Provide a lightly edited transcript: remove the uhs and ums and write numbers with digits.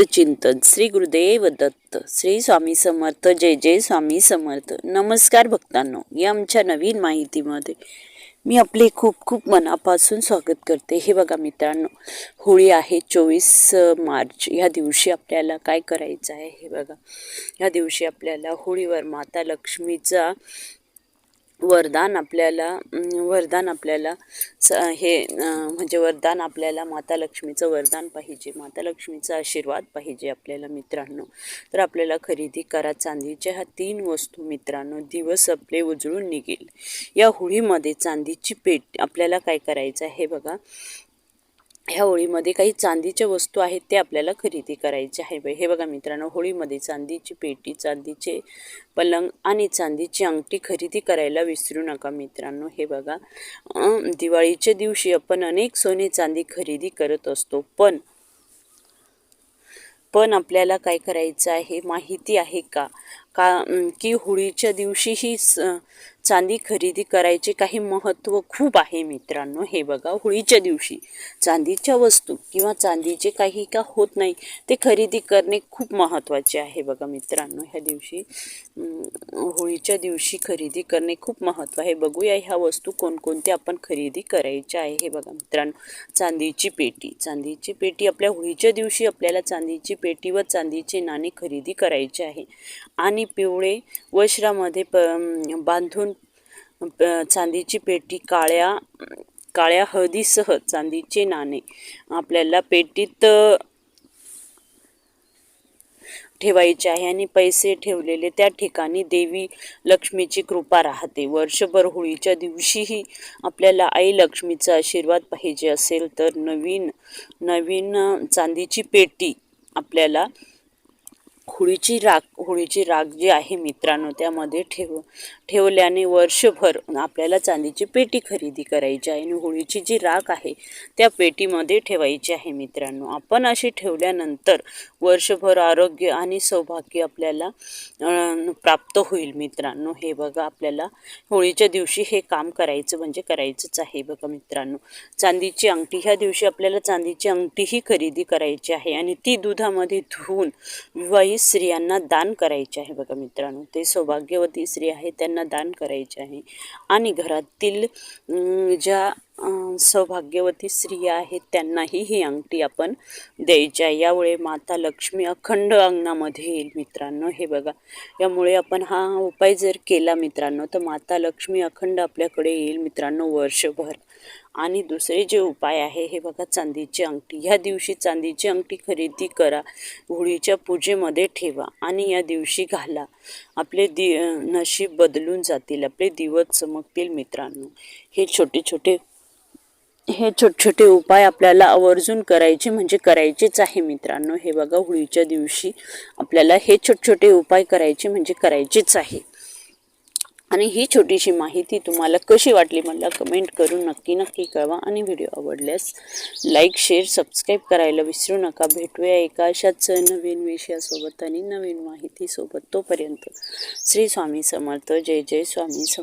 गुप्त चिंतन श्री गुरुदेव दत्त श्री स्वामी समर्थ जय जय स्वामी समर्थ। नमस्कार भक्तांनो, या आमच्या नवीन माहितीमध्ये मी आपले खूप खूप मनापासून स्वागत करते। हे बघा मित्रांनो, होळी आहे 24 मार्च। या दिवशी आपल्याला काय करायचं आहे हे बघा। या दिवशी आपल्याला होळीवर माता लक्ष्मीचा वरदान आपल्याला म्हणजे वरदान आपल्याला माता लक्ष्मीचं वरदान पाहिजे, माता लक्ष्मीचा आशीर्वाद पाहिजे आपल्याला मित्रांनो। तर आपल्याला खरेदी करा चांदीच्या ह्या 3 वस्तू मित्रांनो, दिवस आपले उजळून निघेल। या होळीमध्ये चांदीची पेट आपल्याला काय करायचं आहे हे बघा। ह्या होळीमध्ये काही चांदीच्या वस्तू आहेत ते आपल्याला खरेदी करायचे आहे। हे बघा मित्रांनो, होळीमध्ये चांदीची पेटी, चांदीचे पलंग आणि चांदीची अंगठी खरेदी करायला विसरू नका मित्रांनो। हे बघा, दिवाळीच्या दिवशी आपण अनेक सोने चांदी खरेदी करत असतो, पण आपल्याला काय करायचं आहे माहिती आहे का की होळीच्या दिवशी ही चांदी खरेदी करायचे काही महत्त्व खूप आहे मित्रांनो। हे बघा, होळीच्या दिवशी चांदीच्या वस्तू किंवा चांदीचे काही का होत नाही ते खरेदी करणे खूप महत्त्वाचे आहे। बघा मित्रांनो, ह्या दिवशी होळीच्या दिवशी खरेदी करणे खूप महत्त्व आहे। बघूया ह्या वस्तू कोणकोणत्या आपण खरेदी करायच्या आहे। हे बघा मित्रांनो, चांदीची पेटी आपल्या होळीच्या दिवशी आपल्याला चांदीची पेटी व चांदीचे नाणे खरेदी करायचे आहे आणि पिवळे वस्त्रामध्ये बांधून चांदीची पेटी काळ्या हळदीसह चांदीचे नाणे आपल्याला पेटीत ठेवायचे आहे आणि पैसे ठेवलेले त्या ठिकाणी देवी लक्ष्मीची कृपा राहते। वर्षभर होळीच्या दिवशीही आपल्याला आई लक्ष्मीचा आशीर्वाद पाहिजे असेल तर नवीन चांदीची पेटी आपल्याला होळीची राख जी आहे मित्रांनो त्यामध्ये ठेवल्याने वर्षभर आपल्याला चांदीची पेटी खरेदी करायची आहे आणि होळीची जी राख आहे त्या पेटीमध्ये ठेवायची आहे मित्रांनो। आपण अशी ठेवल्यानंतर वर्षभर आरोग्य आणि सौभाग्य आपल्याला प्राप्त होईल मित्रांनो। हे बघा, आपल्याला होळीच्या दिवशी हे काम करायचं म्हणजे करायचंच आहे। बघा मित्रांनो, चांदीची अंगठी, ह्या दिवशी आपल्याला चांदीची अंगठीही खरेदी करायची आहे आणि ती दुधामध्ये धुवून विवाहित स्त्रियांना दान करायचे आहे। बघा मित्रांनो, ते सौभाग्यवती स्त्री आहे त्यांना दान करायचे आहे आणि घरातील ज्या सौभाग्यवती स्त्रिया आहेत त्यांनाही ही अंगठी आपण द्यायची आहे। यामुळे माता लक्ष्मी अखंड अंगणामध्ये येईल मित्रांनो। हे बघा, यामुळे आपण हा उपाय जर केला मित्रांनो तर माता लक्ष्मी अखंड आपल्याकडे येईल मित्रांनो वर्षभर। आणि दुसरे जे उपाय आहे हे बघा, चांदीची अंगठी। ह्या दिवशी चांदीची अंगठी खरेदी करा, होळीच्या पूजेमध्ये ठेवा आणि या दिवशी घाला। आपले नशीब बदलून जातील, आपले दिवस चमकतील मित्रांनो। हे छोटे छोटे उपाय आपल्याला आवर्जून करायचे म्हणजे करायचेच आहे मित्रांनो। हे बघा, होळीच्या दिवशी आपल्याला हे छोटे उपाय करायचे म्हणजे करायचेच आहे। आणि ही छोटीशी माहिती तुम्हाला कशी वाटली मला कमेंट करून नक्की कळवा आणि व्हिडिओ आवडल्यास लाईक शेअर सबस्क्राईब करायला विसरू नका। भेटूया एका अशाच नवीन विषयासोबत आणि नवीन माहितीसोबत। तोपर्यंत श्री स्वामी समर्थ जय जय स्वामी समर्थ।